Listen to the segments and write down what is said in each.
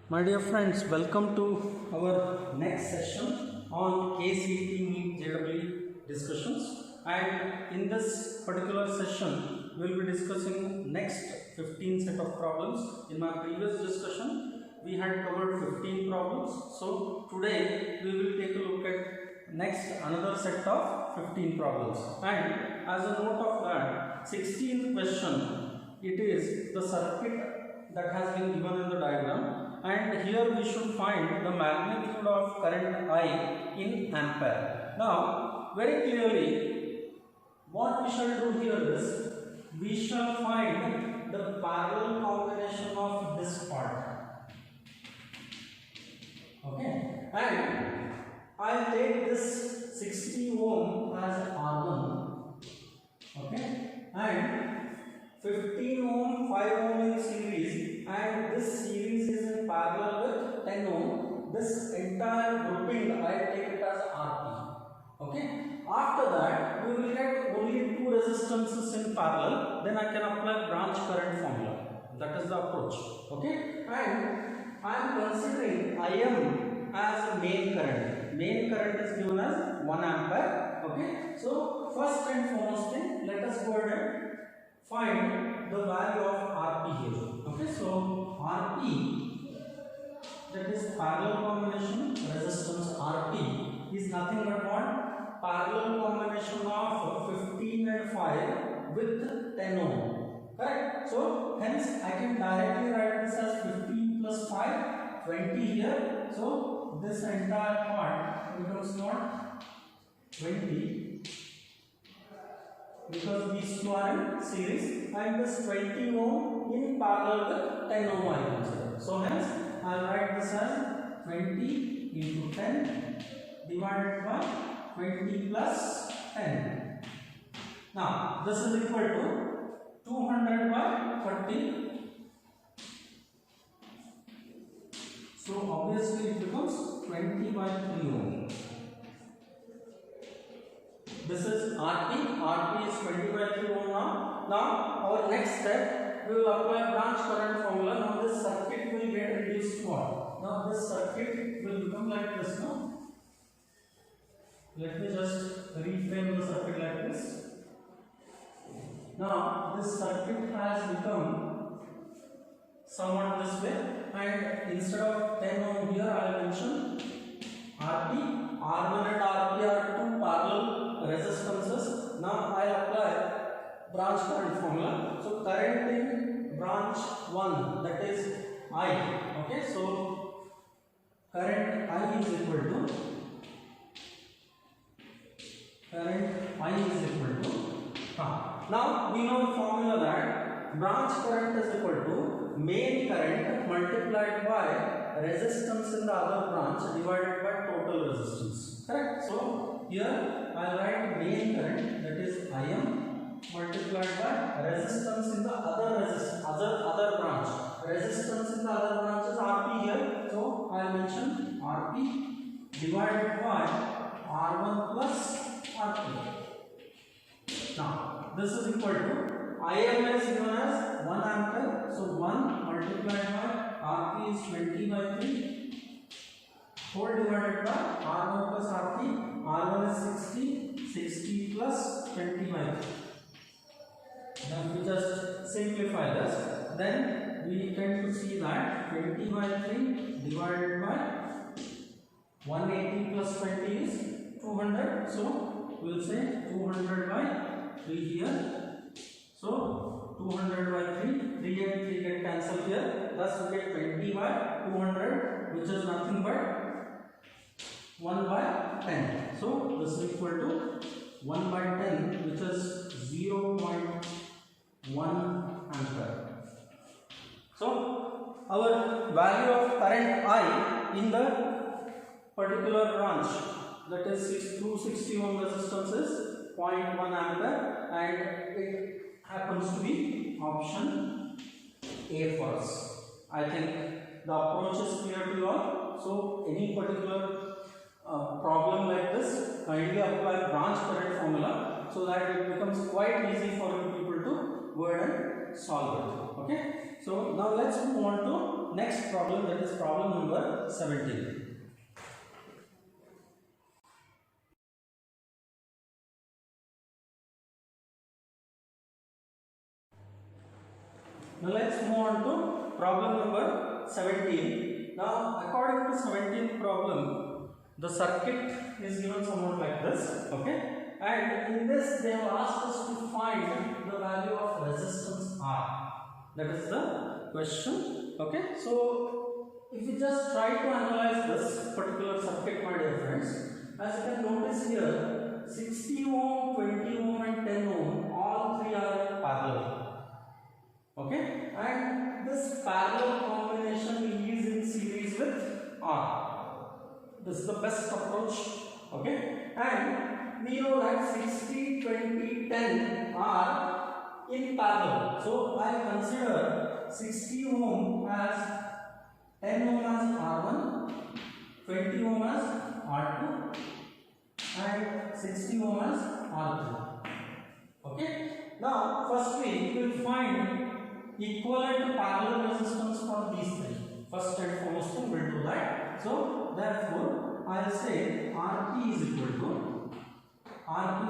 My dear friends, welcome to our next session on KCET NEET JEE discussions. And in this particular session, we will be discussing next 15 set of problems. In my previous discussion, we had covered 15 problems. So today we will take a look at next another set of 15 problems. And as a note of that, 16th question, it is the circuit that has been given in the diagram. And here we should find the magnitude of current I in ampere. Now, very clearly, what we shall do here is, we shall find the parallel combination of this part. Okay, and I'll take this 60 ohm as R1. Okay, and 15 ohm, 5 ohm in series, and this series is in parallel with 10 ohm. This entire grouping I take it as RP. Okay. After that, we will get only two resistances in parallel. Then I can apply branch current formula. That is the approach. Okay. And I am considering IM as main current. Main current is given as 1 ampere. Okay. So first and foremost thing, let us go ahead and find the value of RP here. Okay, so RP, that is parallel combination resistance RP, is nothing but what? Parallel combination of 15 and 5 with 10 ohm. Correct? So hence I can directly write this as 15 plus 5, 20 here. So this entire part becomes what? 20. Because these two are in series, and this 20 ohm in parallel with 10 ohm I consider. So hence I will write this as 20 into 10 divided by 20 plus 10. Now this is equal to 200 by 30. So obviously it becomes 20 by 3 ohm. This is RP. RP is 20 by 3 ohm now. Now our next step, we will apply branch current formula. Now this circuit will get reduced to what? Now this circuit will become like this now. Let me just reframe the circuit like this. Now this circuit has become somewhat this way, and instead of 10 ohm here I will mention RP. R1 and RP are two parallel resistances. Now I apply branch current formula. So current in branch 1, that is I. Okay, so current I is equal to now we know the formula that branch current is equal to main current multiplied by resistance in the other branch divided by total resistance. Correct? So here I will write main current, that is IM, multiplied by resistance in the other branch. Resistance in the other branch is RP here. So I will mention RP divided by R1 plus RP. Now this is equal to IM is given as 1 ampere. So 1 multiplied by RP is 20 by 3 whole divided by R1 plus RP. R1 is 60 plus 20 by 3. Now we just simplify this. Then we tend to see that 20 by 3 divided by 180 plus 20 is 200. So we will say 200 by 3 here. So 200 by 3, 3 and 3 get cancelled here. Thus we get 20 by 200, which is nothing but 1 by 10. So this is equal to 1 by 10, which is 0.1 ampere. So our value of current I in the particular branch, that is 260 ohm resistance, is 0.1 ampere, and it happens to be option A for us. I think the approach is clear to you all. So any particular problem like this, kindly apply branch current formula so that it becomes quite easy for you people to go ahead and solve it. Okay. So now let's move on to next problem, that is problem number 17. Now let's move on to problem number 17. Now according to 17th problem, the circuit is given somewhat like this, okay? And in this they have asked us to find the value of resistance R. That is the question, okay? So if you just try to analyze this particular circuit, my dear friends, as you can notice here, 60 ohm, 20 ohm and 10 ohm, all three are parallel. Okay, and this parallel combination is in series with R. This is the best approach. Okay, and we know that 60, 20, 10 are in parallel. So I consider 60 ohm as 10 ohm as R1, 20 ohm as R2, and 60 ohm as R3. Okay, now firstly we will find equivalent parallel resistance for these three. First and foremost we will do that. So therefore I will say RP is equal to R1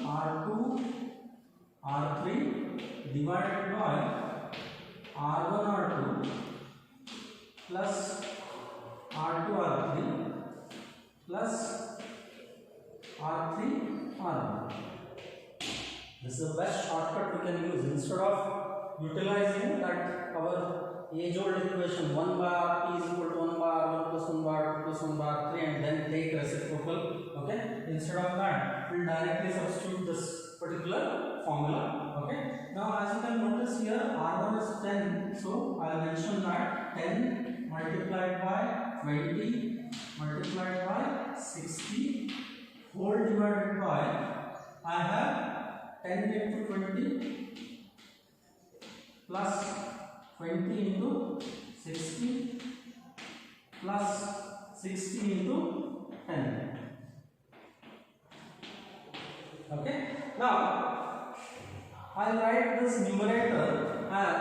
R2 R3 divided by R1 R2 plus R2 R3 plus R3 R1. This is the best shortcut we can use instead of utilizing that our age-old equation 1 by RP is equal to 1 by R1 plus 1 by R2 plus 1 by R3 and then take reciprocal. Okay, instead of that we will directly substitute this particular formula. Okay, now as you can notice here R1 is 10, so I will mention that 10 multiplied by 20 multiplied by 60 whole divided by I have 10 into 20 plus 20 into 60 plus 60 into 10. Okay. Now I will write this numerator as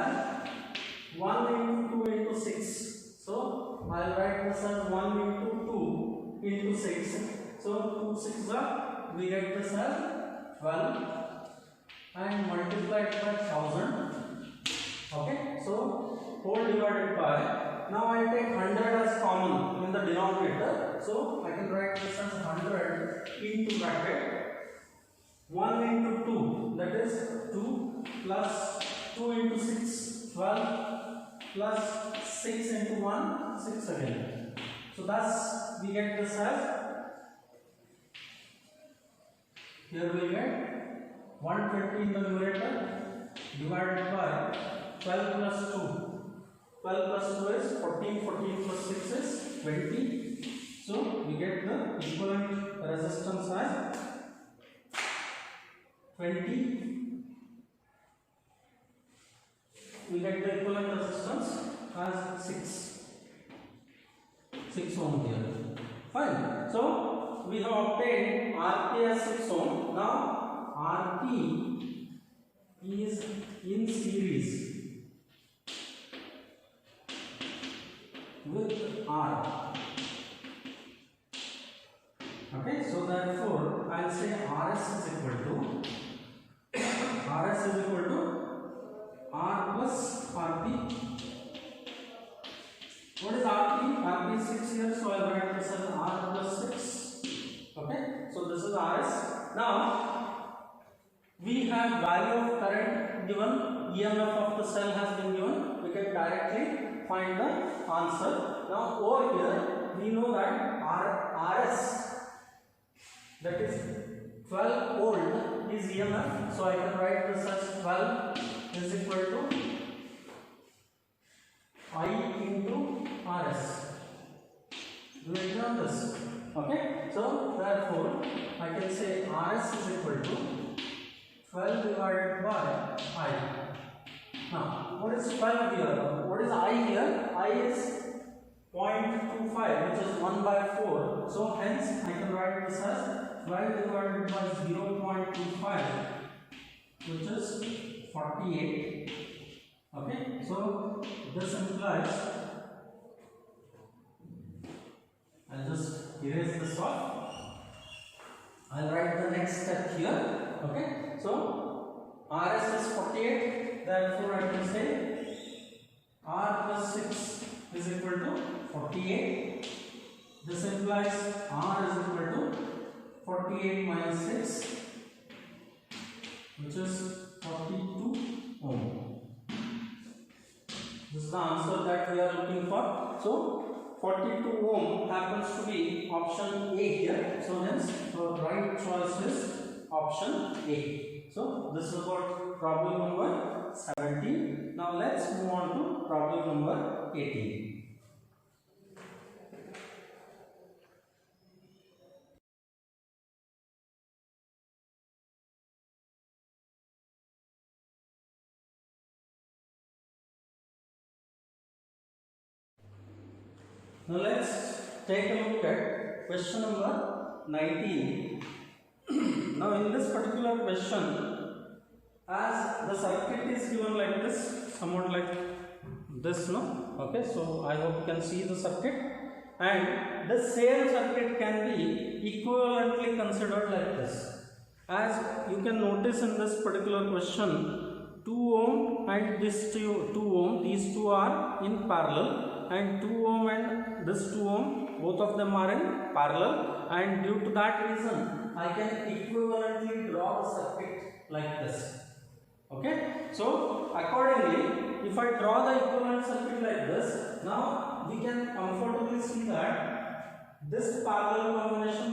1 into 2 into 6. So I will write this as 1 into 2 into 6. So 2 6 are, we get this as 12. And multiplied by 1000. Okay, so whole divided by, now I take 100 as common in the denominator, so I can write this as 100 into bracket 1 into 2, that is 2 plus 2 into 6 12 plus 6 into 1 6 again. So thus we get this as, here we get 120 in the numerator divided by 12 plus 2. 12 plus 2 is 14, 14 plus 6 is 20. So we get the equivalent resistance as 20. We get the equivalent resistance as 6 ohm here. Fine. So we have obtained RP as 6 ohm. Now RP is in series with R. Okay, so therefore I will say RS is equal to R plus RP. What is RP? RP is 6 here, so I will write this as R plus 6. Okay, so this is RS. Now we have value of current given, EMF of the cell has been given, we can directly find the answer. Now over here we know that RS, that is 12 volt is EMF, so I can write this as 12 is equal to I into RS. Do you agree on this? Okay, so therefore I can say RS is equal to 12 divided by I. Now, what is 12 here? What is I here? I is 0.25, which is 1 by 4. So, hence, I can write this as 12 divided by 0.25, which is 48. Okay, so this implies, I'll just erase this off. I'll write the next step here. Okay, so RS is 48, therefore I can say R plus 6 is equal to 48. This implies R is equal to 48 minus 6, which is 42 ohm. This is the answer that we are looking for. So 42 ohm happens to be option A here. So hence the right choice is option A. So this is about problem number 17. Now let's move on to problem number 18. Now let's take a look at question number 19. Now in this particular question, as the circuit is given like this, somewhat like this, no? Okay, so I hope you can see the circuit, and the same circuit can be equivalently considered like this. As you can notice in this particular question, 2 ohm and this 2 ohm, these two are in parallel, and 2 ohm and this 2 ohm, both of them are in parallel, and due to that reason I can equivalently draw the circuit like this. Okay, so accordingly, if I draw the equivalent circuit like this, now we can comfortably see that this parallel combination,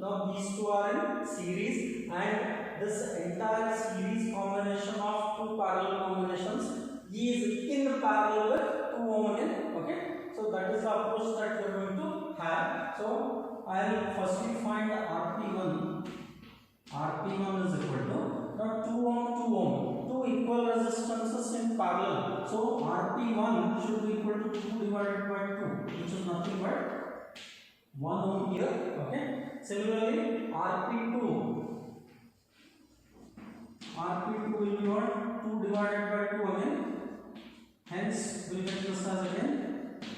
now these two are in series, and this entire series combination of two parallel combinations is in parallel with 2 ohm again. Okay, so that is the approach that we are going to have. So I will firstly find the RP1. RP1 is equal to, now 2 ohm, two equal resistances in parallel. So RP1 should be equal to 2 divided by 2, which is nothing but 1 ohm here. Okay. Similarly, RP2 will be what? 2 divided by 2 again. Hence, we will get this as again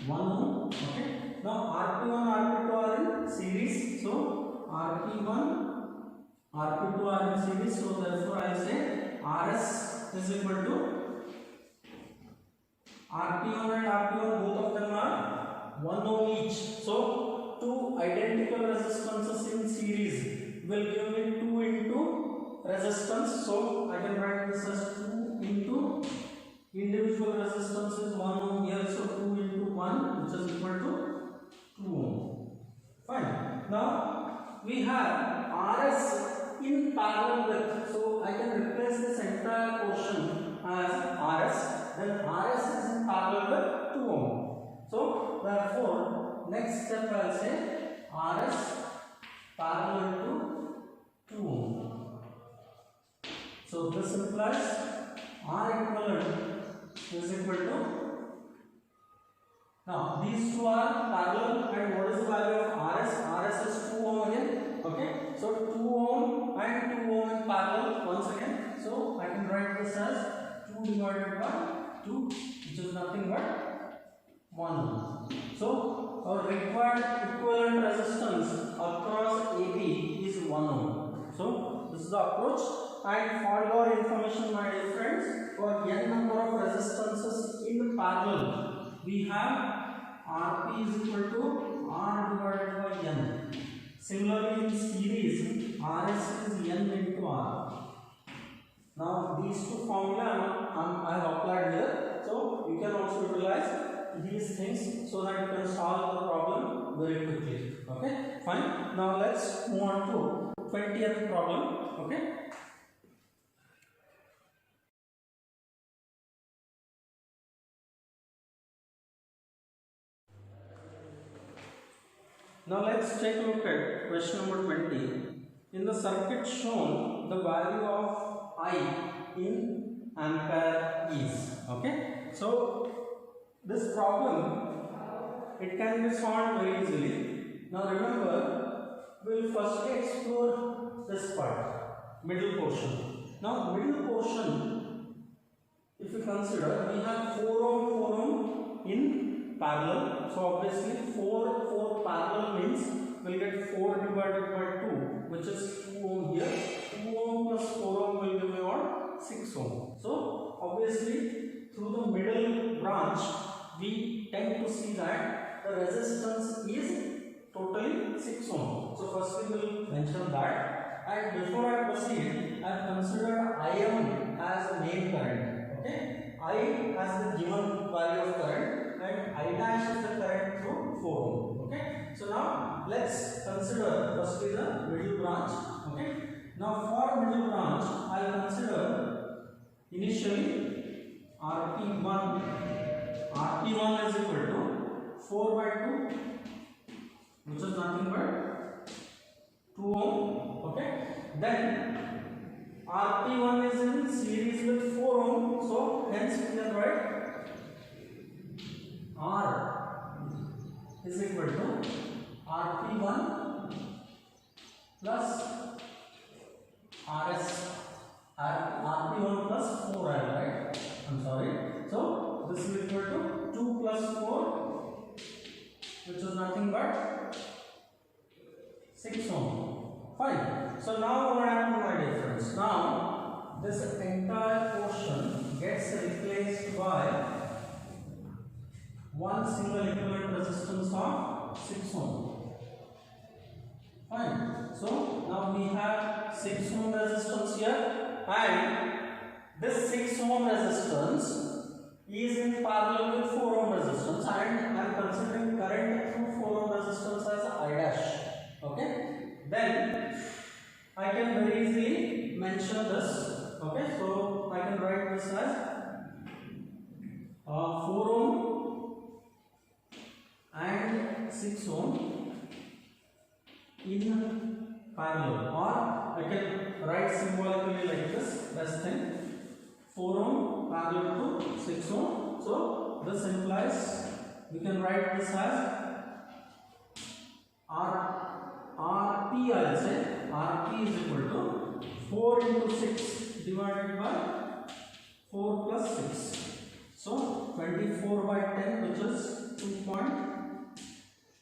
1 ohm. Okay. Now RP1, RP2 are in series. So RP1, RP2 are in series. So therefore, I say RS is equal to RP1 and RP1, both of them are 1 ohm each. So two identical resistances in series will give me 2 into resistance. So I can write this as 2 into individual resistance is 1 ohm here. So 2 into 1, which is equal to 2 ohm. Fine. Now we have RS in parallel with, so I can replace this entire portion as RS. Then RS is in parallel with 2 ohm. So therefore, next step I will say RS parallel to 2 ohm. So this implies R equivalent is equal to, now these two are parallel, and what is the value of RS? RS is 2 ohm again. Okay, so 2 ohm and 2 ohm in parallel once again. So I can write this as 2 divided by 2, which is nothing but 1 ohm. So our required equivalent resistance across AB is 1 ohm. So this is the approach. And for your information, my dear friends, for n number of resistances in parallel, we have Rp is equal to R divided by n. Similarly, in series, Rs is n into R. Now these two formula I have applied here, so you can also utilize these things so that you can solve the problem very quickly. Okay, fine. Now let's move on to 20th problem. Okay. Now let's take a look at question number 20. In the circuit shown, the value of I in ampere is. Okay. So this problem, it can be solved very easily. Now remember, we will firstly explore this part, middle portion. Now middle portion, if you consider, we have 4 ohm in parallel, so obviously 4 parallel means we'll get 4 divided by 2, which is 2 ohm here. 2 ohm plus 4 ohm will give me what? 6 ohm. So obviously through the middle branch we tend to see that the resistance is totally 6 ohm. So first we will mention that. And before I proceed, I have considered Im as the main current. Okay, I as the given value of current and I dash is the current through 4 ohm. Okay, so now let's consider firstly the middle branch. Okay, now for middle branch I will consider initially RP1. RP1 is equal to 4 by 2, which is nothing but 2 ohm. Okay, then RP1 is in series with 4 ohm, so hence we can write R is equal to RP1 plus RS. RP1 plus 4 I write. I'm sorry. So this is equal to 2 plus 4, which is nothing but 6 ohm. Fine. So now what happened, my dear friends? Now this entire portion gets replaced by one single equivalent resistance of 6 ohm. Fine. So now we have 6 ohm resistance here, and this 6 ohm resistance is in parallel with 4 ohm resistance, and I am considering current through 4 ohm resistance as I dash. Okay, then I can very easily mention this. Okay, so I can write this as 4 ohm and 6 ohm in parallel, or I can write symbolically like this. Best thing, 4 ohm parallel to 6 ohm. So this implies we can write this as RP. I will say RP is equal to 4 into 6 divided by 4 plus 6. So 24 by 10, which is 2.4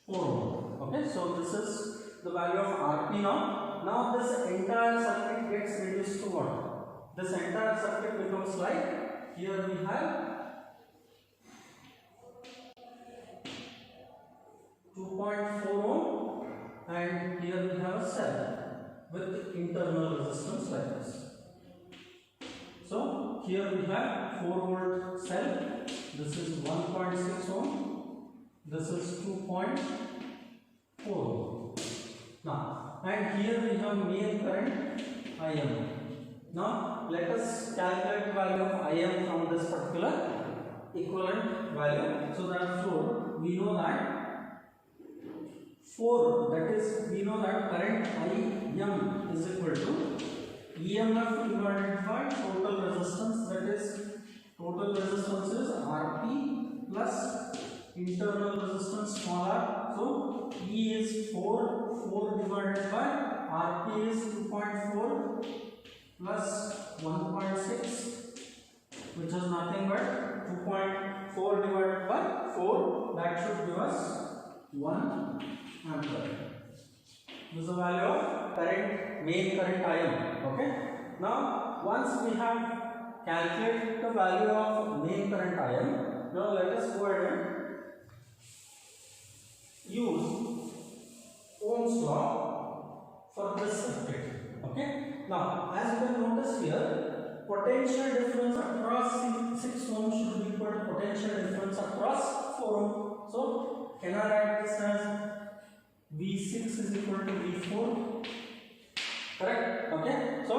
ohm. Okay, so this is the value of RP now. Now this entire circuit gets reduced to what? This entire circuit becomes like, here we have 2.4 ohm, and here we have a cell with internal resistance like this. So here we have 4 volt cell. This is 1.6 ohm. This is 2.4 ohm. Now, and here we have main current Im. Now let us calculate the value of Im from this particular equivalent value. So therefore we know that 4, that is, we know that current Im is equal to EMF divided by total resistance, that is, total resistance is Rp plus internal resistance small r. So E is 4 divided by Rp is 2.4 plus 1.6, which is nothing but 2.4 divided by 4, that should give us 1 ampere. This is the value of current, main current Im. Okay. Now once we have calculated the value of main current Im, now let us go ahead and use Ohm's law for this circuit. Okay. Now as you can notice here, potential difference across 6 ohm should be equal to potential difference across 4 ohm. So can I write this as V6 is equal to V4? Correct? Okay. So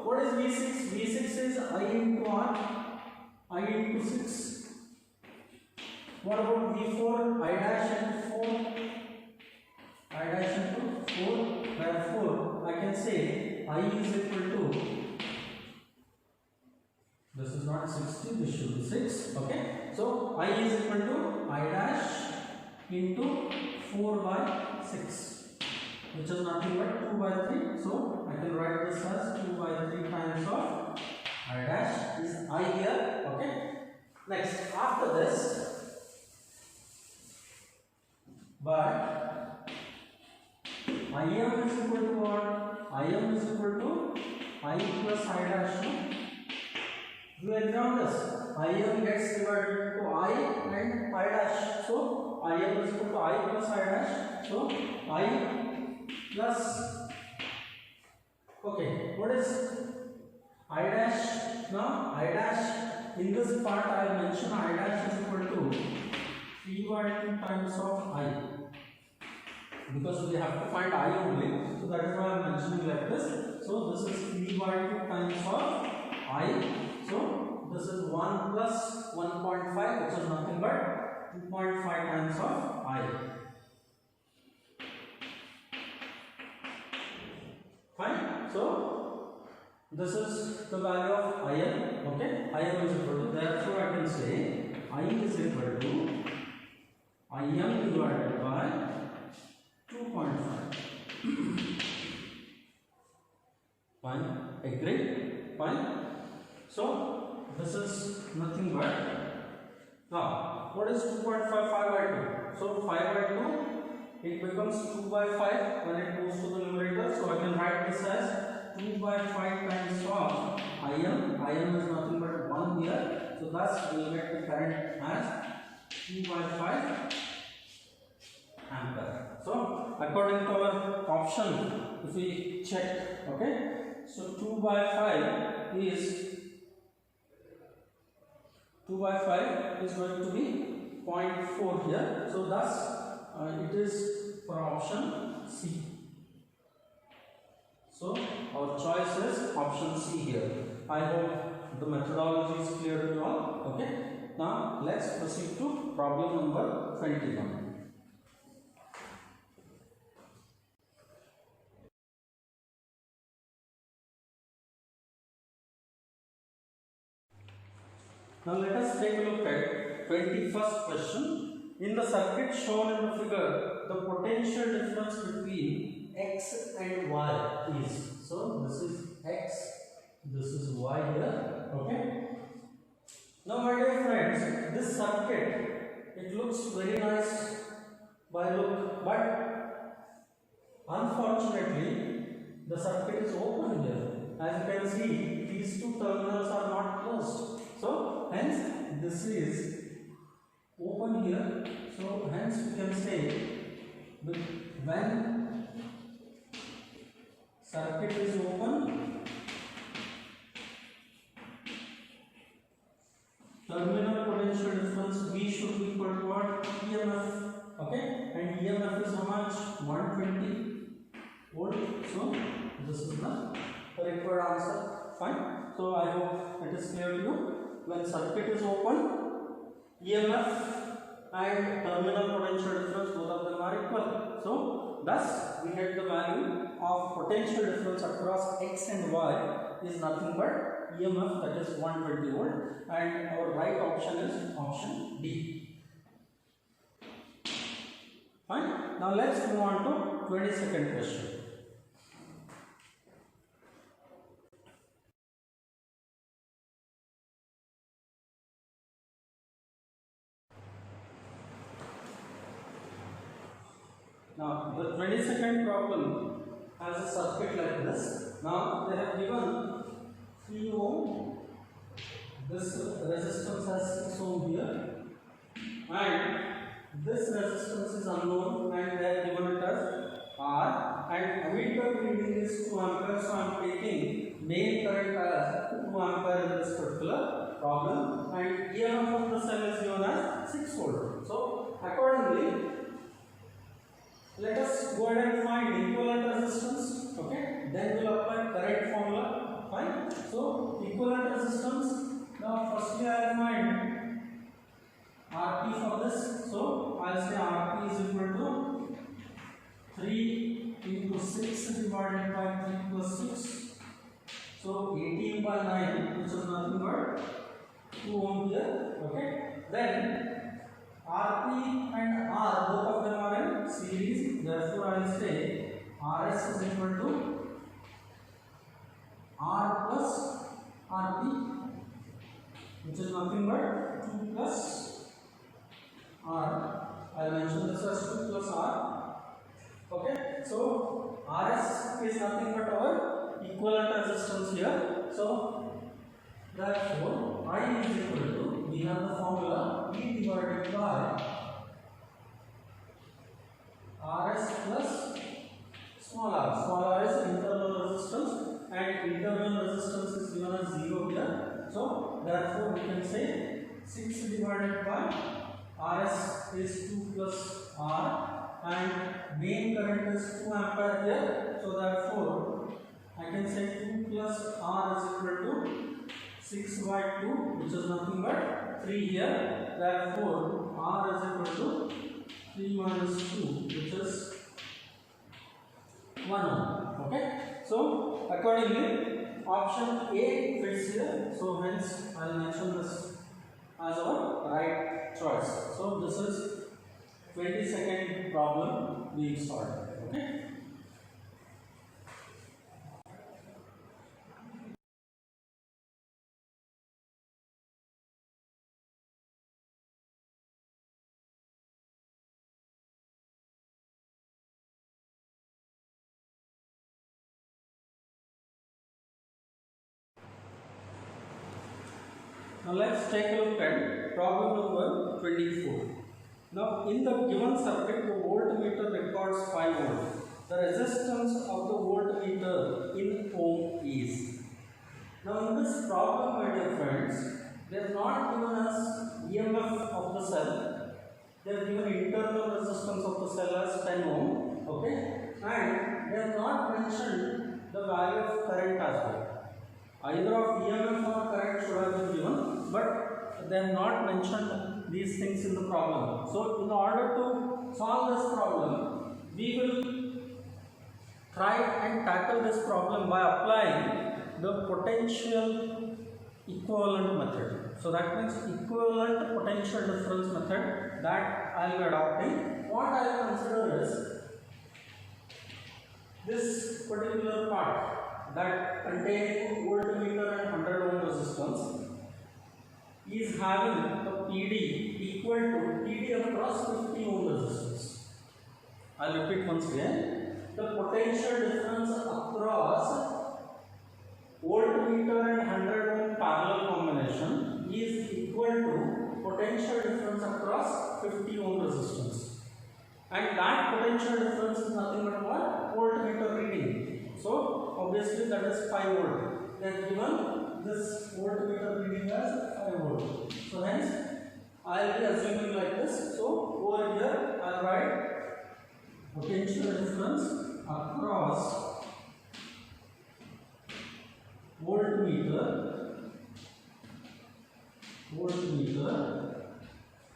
what is V6? V6 is I into R, I into 6. What about V4? I dash into 4, I dash into 4. Therefore I can say I is equal to, this is not 60, this should be 6. Okay. So I is equal to I dash into 4 by 6, which is nothing but 2 by 3. So I can write this as 2 by 3 times of I dash is I here. Okay. Next, after this, but Im is equal to what? Im is equal to I plus I dash. No? You agree on this? Im gets divided into I and I dash. So Im is equal to I plus I dash. So I plus. Okay, what is I dash? Now I dash, in this part I will mention I dash is equal to 3 by 2 times of I, because we have to find I only, so that is why I am mentioning like this. So this is 3 by 2 times of I. So this is 1 plus 1.5, which is nothing but 2.5 times of I. Fine. So this is the value of Im. Okay, Im is equal to, therefore I can say I is equal to Im divided by 2.5. Fine, agree? Fine. So this is nothing but, now what is 2.5? 5 by 2. So 5 by 2, it becomes 2 by 5 when it goes to the numerator. So I can write this as 2 by 5 times of Im. Im is nothing but 1 here. So thus we will get the current as 2 by 5 ampere. So according to our option, if we check, okay, so 2 by 5 is going to be 0.4 here. So thus it is for option C. So our choice is option C here. I hope the methodology is clear to you all. Okay. Now let's proceed to problem number 21. Now let us take a look at 21st question. In the circuit shown in the figure, the potential difference between X and Y is. So this is X, this is Y here. Okay. Now my dear friends, this circuit, it looks very nice by look, but unfortunately the circuit is open here. As you can see, these two terminals are not closed. So hence this is open here. So hence we can say when circuit is open, terminal potential difference V should be equal to what? EMF. Okay, and EMF is how much? 120 volt. So this is the required answer. Fine. So I hope it is clear to you. When circuit is open, EMF and terminal potential difference, both of them are equal. So thus we get the value of potential difference across X and Y is nothing but EMF, that is 120 volt, and our right option is option D. Fine. Now let's move on to 22nd question. Now the 22nd problem has a circuit like this. Now they have given 3 ohm, this resistance has 6 ohm here, and this resistance is unknown, and they have given it as R, and ammeter reading is 2 ampere. So I am taking main current as 2 ampere in this particular problem, and EMF of the cell is given as 6 volt. So accordingly, let us go ahead and find equivalent resistance. Okay, then we will apply current formula. Fine. So equivalent resistance. Now firstly I will find RP for this. So I will say RP is equal to 3 into 6 divided by 3 plus 6. So 18 by 9, which is nothing but 2 ohm here. Okay. Then RP and R, both of them are in series. Therefore I will say RS is equal to R plus Rp, which is nothing but 2 plus R. I'll mention this as 2 plus R. Okay, so Rs is nothing but our equivalent resistance here. So therefore I is equal to, we have the formula E divided by Rs plus small r. Small r is internal resistance and internal resistance is given as 0 here. So therefore we can say 6 divided by Rs is 2 plus R and main current is 2 ampere here. So therefore I can say 2 plus R is equal to 6 by 2, which is nothing but 3 here. Therefore R is equal to 3 minus 2, which is 1 ohm. Okay, so accordingly option A fits here. So hence I will mention this as our right choice. So this is 22nd problem we solved. Okay. Now let's take a look at problem number 24. Now in the given circuit, the voltmeter records 5 volts. The resistance of the voltmeter in ohm is. Now in this problem, my dear friends, they have not given us EMF of the cell. They have given internal resistance of the cell as 10 ohm. Okay, and they have not mentioned the value of current as well. Either of EMF or current should have been given, but they have not mentioned these things in the problem. So in order to solve this problem, we will try and tackle this problem by applying the potential equivalent method. So that means equivalent potential difference method that I will be adopting. What I will consider is this particular part that containing voltmeter and 100 ohm resistance is having a PD equal to PD across 50 ohm resistance. I'll repeat once again. The potential difference across voltmeter and 100 ohm parallel combination is equal to potential difference across 50 ohm resistance. And that potential difference is nothing but what? Voltmeter reading. So obviously that is 5 volt. They have given this voltmeter reading as 5 volt. So hence I will be assuming like this. So over here I will write potential difference across voltmeter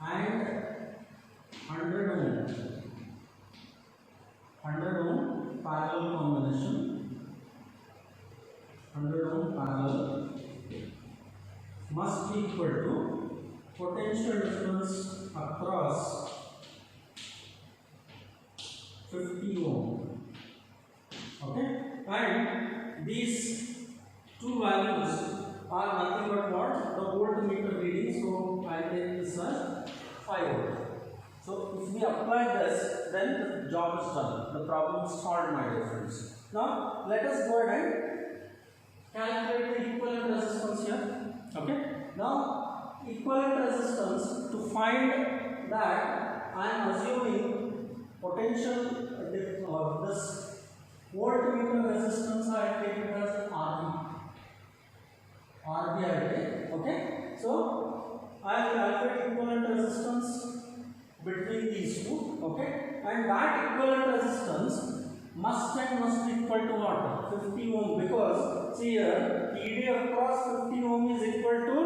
and 100 ohm parallel combination. 100 ohm parallel must be equal to potential difference across 50 ohm. Okay, and these two values are nothing but what? The voltmeter reading. So I take this as 5 volt. So if we apply this, then the job is done. The problem is solved, my dear friends. Now let us go ahead and calculate the equivalent resistance here. Okay. Now equivalent resistance, to find that I am assuming potential this voltmeter resistance I take it as RB. I take. Okay. So I will calculate equivalent resistance between these two. Okay. And that equivalent resistance must be equal to what? 50 ohm, because see here PD across 50 ohm is equal to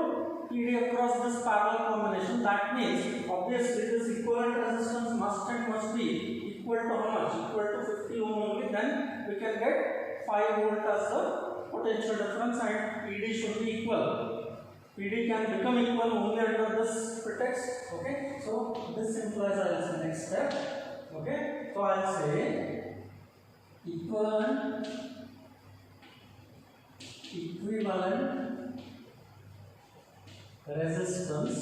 PD across this parallel combination. That means obviously this equivalent resistance must be equal to how much? Equal to 50 ohm only. Then we can get 5 volt as the potential difference and PD should be equal. PD can become equal only under this pretext. Okay. So this implies I will say next step. Okay. So I will say equivalent resistance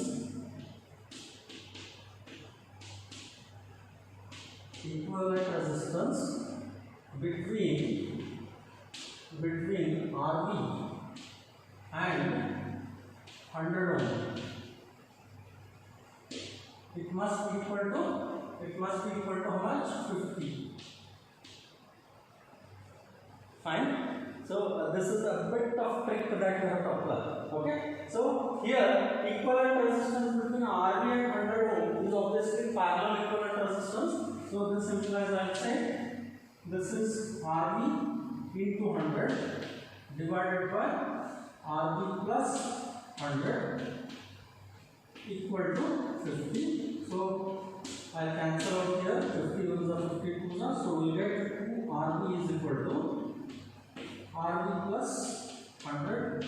equivalent resistance between RV and 100 ohm. It must be equal to how much? 50. Fine. So this is a bit of trick that you have to apply. Okay. So here equivalent resistance between RV and 100 ohm is obviously parallel equivalent resistance. So this implies, I will say this is RV into 100 divided by RV plus 100 equal to 50. So I'll cancel out here 50 ones are 50 2s are, so we'll get 2 RV is equal to RV plus 100.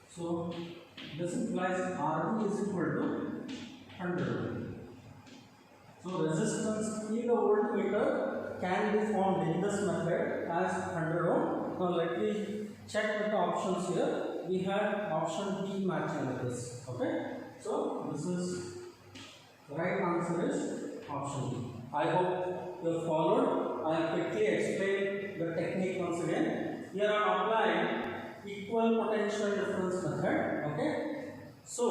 So this implies RV is equal to 100. So resistance in the voltmeter can be formed in this method as 100 ohm. Now let me check with the options here. We have option B matching with this. Okay. So this is the right answer is option B. I hope you have followed. I will quickly explain the technique once again. Here I am applying equal potential difference method. Okay. So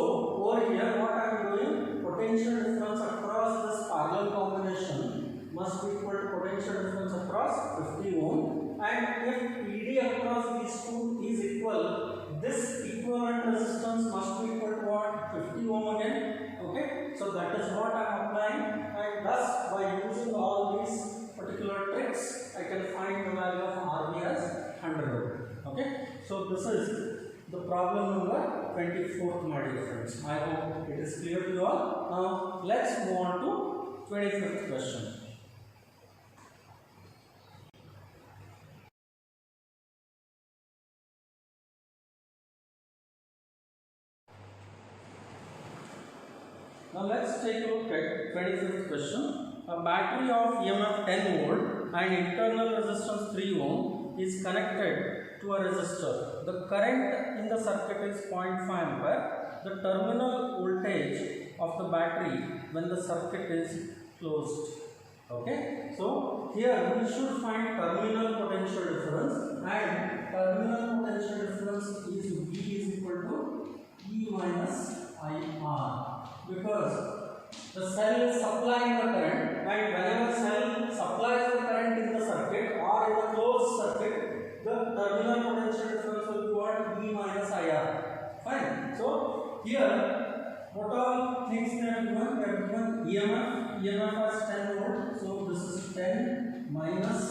over here what I am doing, potential difference across this parallel combination must be equal to potential difference across 50 ohm, and if ED across these two is equal, this equivalent resistance must be equal to what? 50 ohm again. Okay, so that is what I am applying, and thus by using all these particular tricks I can find the value of RV as 100 ohm. Okay, so this is the problem number 24th, my dear friends. I hope it is clear to you all. Now let's move on to 25th question. Now let's take a look at 25th question. A battery of EMF 10 volt and internal resistance 3 ohm is connected to a resistor. The current in the circuit is 0.5 ampere. The terminal voltage of the battery when the circuit is closed. Okay, so here we should find terminal potential difference, and terminal potential difference is V is equal to E minus IR, because the cell is supplying the current, and whenever cell supplies the current in the circuit or in a closed circuit, the terminal potential difference will be what? E minus IR. Fine. So here what all things they have given? They have given EMF as 10 volt. So this is 10 minus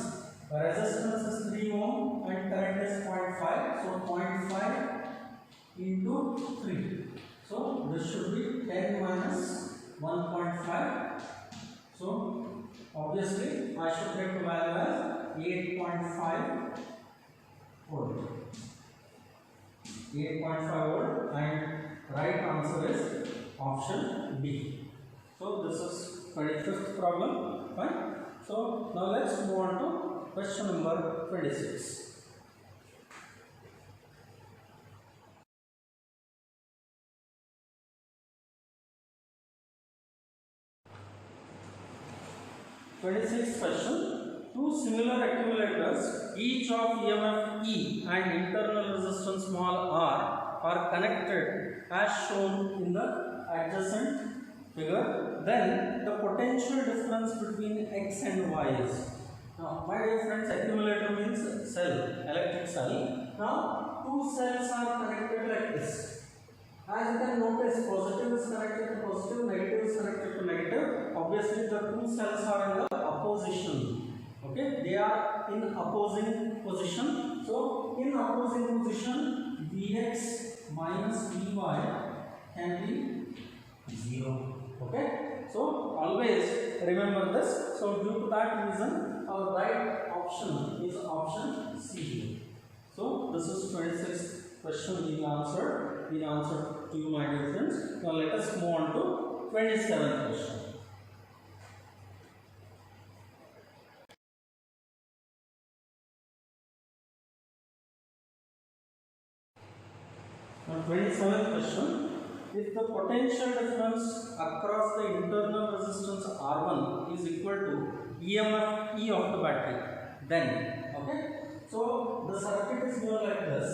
resistance is 3 ohm and current is 0.5. So 0.5 into 3. So this should be 10 minus 1.5. So obviously I should get the value as 8.5 volt. 8.5 volt, and right answer is option B. So this is 25th problem. Fine. So now let's move on to question number 26. Question. Two similar accumulators, each of EMF E and internal resistance small r, are connected as shown in the adjacent figure. Then the potential difference between X and Y is. Now, my dear friends, accumulator means cell, electric cell. Now, two cells are connected like this. As you can notice, positive is connected to positive, negative is connected to negative. Obviously, the two cells are in the opposition. Okay, they are in opposing position. So, in opposing position, Vx minus Vy can be 0. Okay, so always remember this. So, due to that reason, our right option is option C. So, this is 26th question being answered. In answer to you, my dear friends. Now let us move on to 27th question. Now 27th question. If the potential difference across the internal resistance R1 is equal to EMF E of the battery, then, okay, so the circuit is more like this,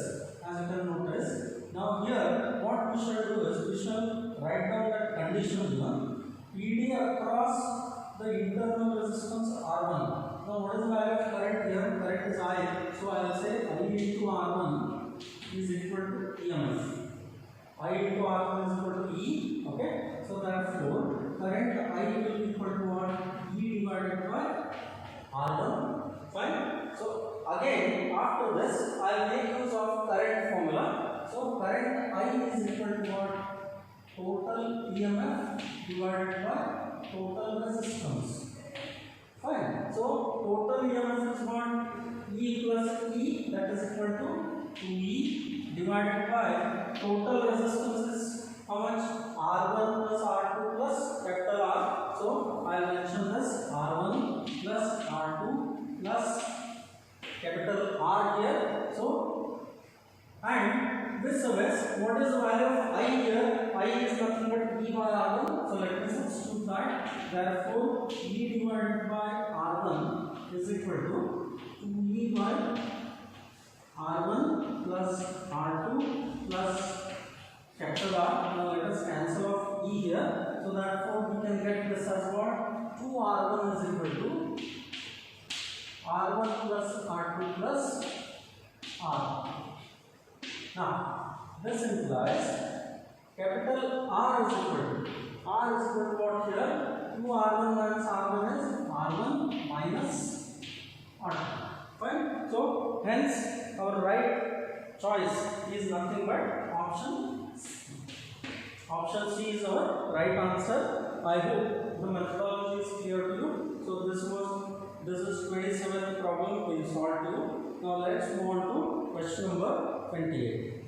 as you can notice. Now here, what we shall do is, we shall write down that condition given, PD across the internal resistance R1. Now what is the value of current here? Current is I, so I will say I into R1 is equal to EMF. I into R1 is equal to E, okay? So therefore, current I will be equal to what? E divided by R1, fine? So again, after this, I will make use of current formula. So current I is equal to what? Total EMF divided by total resistance. Fine. So total EMF is what? E plus E, that is equal to 2E divided by total resistance is how much? R1 plus R2 plus capital R. So I will mention this R1 plus R2 plus capital R here. So and this is what is the value of I here? I is nothing but E by R1. So let me substitute that. Therefore, E divided by R1 is equal to 2E by R1 plus R2 plus capital R. Now let us cancel off E here. So therefore, we can get this as what? 2R1 is equal to R1 plus R2 plus R. Now, this implies capital R is equal to what here? 2R1 minus R1 is R1 minus R2. Fine. So, hence our right choice is nothing but option C. Option C is our right answer. I hope the methodology is clear to you. So, this is 27th problem we solved to you. Now, let's move on to question number 28.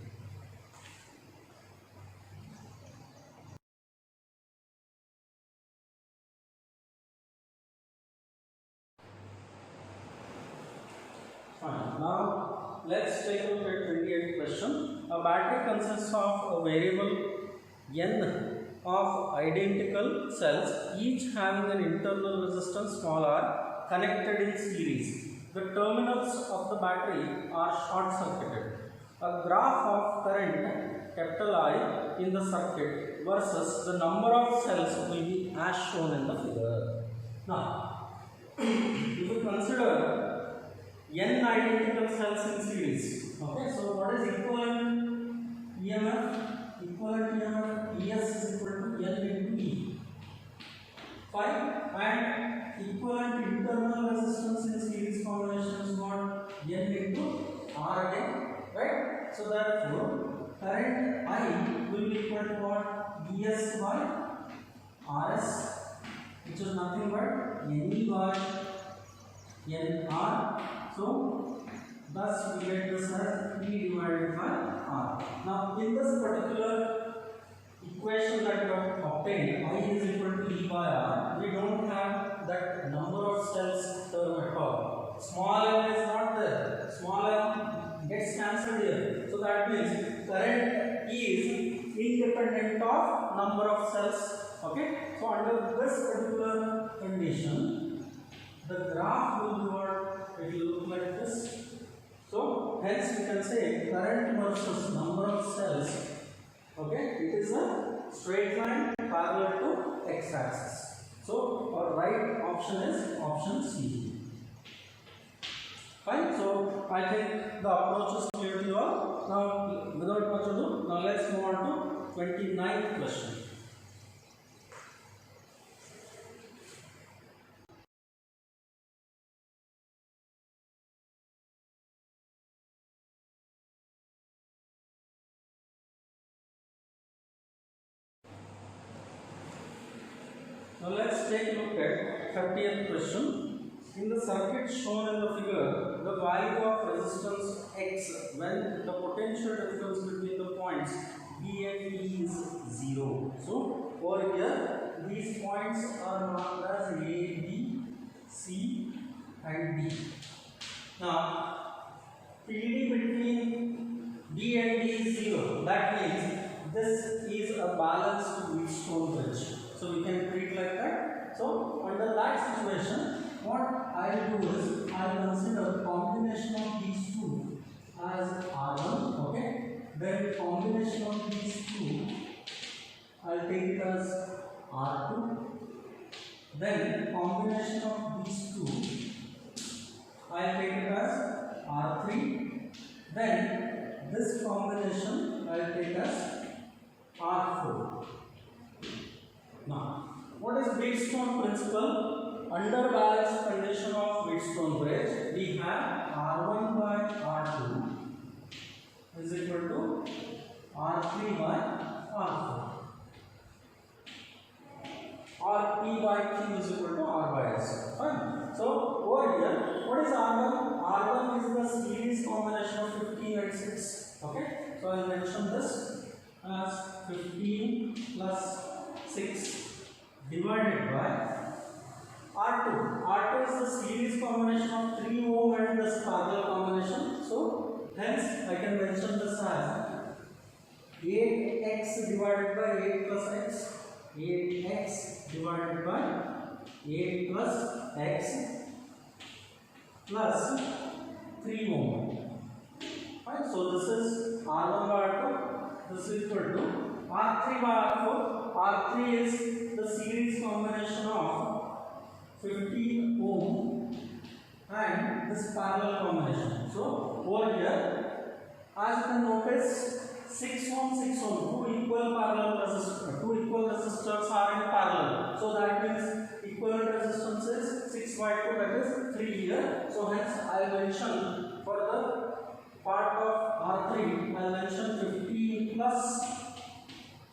Fine. Now let's take a look at 28th question. A battery consists of a variable N of identical cells, each having an internal resistance small r connected in series. The terminals of the battery are short circuited. A graph of current capital I in the circuit versus the number of cells will be as shown in the figure. Now, if you consider N identical cells in series. Okay, so what is equivalent EMF? Equivalent EMF ES is equal to N into E. Fine, and equivalent internal resistance in series combination is what? N into R again, right? So therefore, current I will be equal to what? ES by RS, which is nothing but NE by NR. So, thus we get this as E divided by R. Now, in this particular equation that we have obtained, I is equal to E by R, we don't have that number of cells term at all. Small m is not there. Small m gets cancelled here. So, that means current is independent of number of cells. Okay. So, under this particular condition, the graph will be what? It will look like this. So, hence we can say current versus number of cells. Okay, it is a straight line parallel to x-axis. So, our right option is option C. Fine. So, I think the approach is clear to you all. Now, without much ado, now let's move on to 29th question. Now let's take a look at 30th question. In the circuit shown in the figure, the value of resistance X when the potential difference between the points B and E is 0. So over here, these points are marked as A, B, C and D. Now, PD between B and D is 0. that means this is a balanced Wheatstone bridge. So we can treat like that. So under that situation, what I will do is I will consider combination of these two as R1. Okay. Then combination of these two, I'll take it as R2. Then combination of these two, I'll take it as R3. Then this combination I'll take as R4. Now, what is Wheatstone principle? Under balanced condition of Wheatstone bridge, we have R1 by R2 is equal to R3 by R4. Or P by Q is equal to R by S. Fine. So over here, what is R1? R1 is the series combination of 15 and 6. Okay. So I will mention this as 15 plus 6 divided by R2. R2 is the series combination of 3 ohm and this parallel combination. So hence I can mention this as 8x divided by 8 plus x. 8x divided by 8 plus x plus 3 ohm. Right, so this is R1 by R2. This is equal to R3 by R4. R3 is the series combination of 15 ohm and this parallel combination. So over here, as you can notice, 6 ohm, 6 ohm, two equal resistors are in parallel. So that means equivalent resistance is 6 by 2, that is 3 here. So hence I mention for the part of R3, I mention 15 plus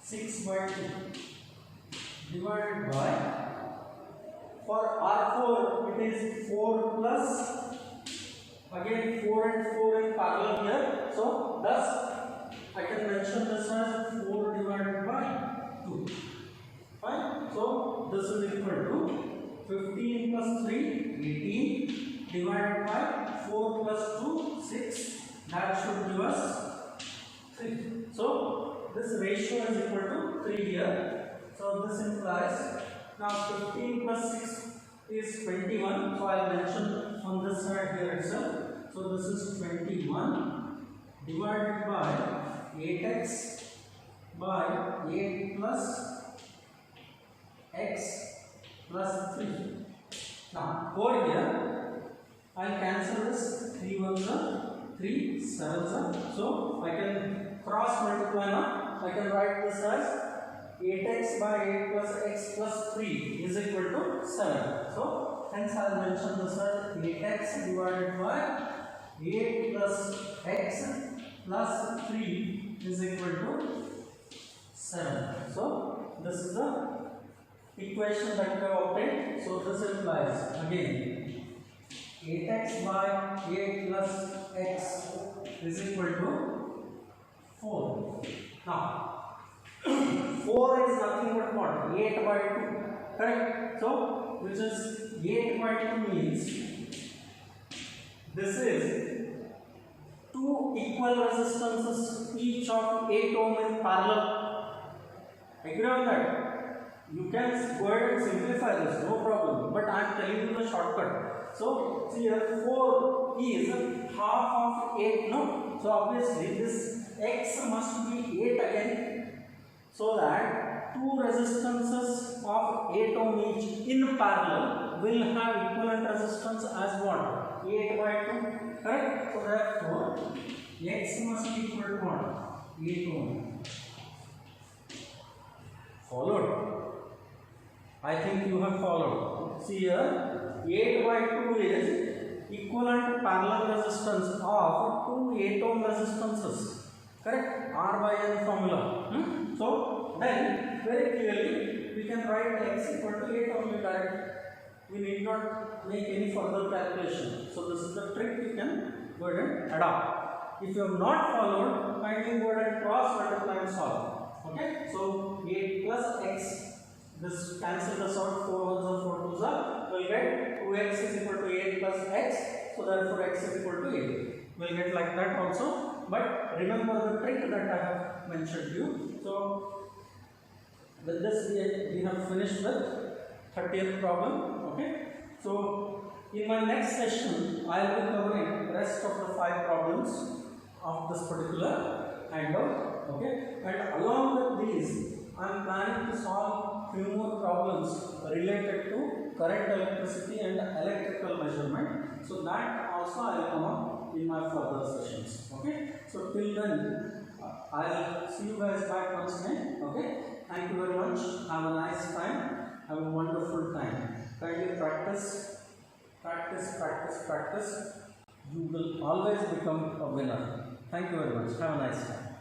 6 by 2 divided by, for R4 it is 4 plus, again 4 and 4 in parallel here. So thus I can mention this as 4 divided by 2. Fine. So this is equal to 15 plus 3, 18 divided by 4 plus 2, 6. That should give us 3. So this ratio is equal to 3 here. So this implies, now 15 plus 6 is 21. So I mentioned on this side here itself. So this is 21 divided by 8x by 8 plus x plus 3. Now over here I will cancel this, 3 ones are 3, 7s are. So I can cross multiply now. I can write this as 8x by 8 plus x plus 3 is equal to 7. So hence I will mention this as 8x divided by 8 plus x plus 3 is equal to 7. So this is the equation that we have obtained. So this implies again 8x by 8 plus x is equal to 4. Now 4 is nothing but what? 8 by 2. Correct? So which is 8 by 2 means this is 2 equal resistances, each of 8 ohm in parallel. Agree on that? You can go ahead and simplify this, no problem. But I am telling you the shortcut. So here 4 is half of 8, no? So obviously this x must be 8 again. So that 2 resistances of 8 ohm each in parallel will have equivalent resistance as what? 8 by 2. Correct? So therefore x must be equal to what? 8 ohm. Followed? I think you have followed. See here, 8 by 2 is equivalent parallel resistance of 2 8 ohm resistances. Correct? R by N formula. So then very clearly we can write x equal to 8 only direct. We need not make any further calculation. So this is the trick you can go ahead and adopt. If you have not followed, kindly go ahead and cross multiply and solve. Okay? So 8 plus x, this cancel this out, 4 ones are 4 twos are, we will get 2x is equal to 8 plus x, so therefore x is equal to 8. We will get like that also, but remember the trick that I have mentioned to you. So with this we have finished the 30th problem. Okay. So in my next session I will be covering the rest of the 5 problems of this particular handout. Okay. And along with these I am planning to solve few more problems related to current, electricity and electrical measurement. So that also I will come up in my further sessions. Okay. So till then I will see you guys back once again. Okay. Thank you very much. Have a nice time. Have a wonderful time. Kindly practice, practice, practice, practice. You will always become a winner. Thank you very much. Have a nice time.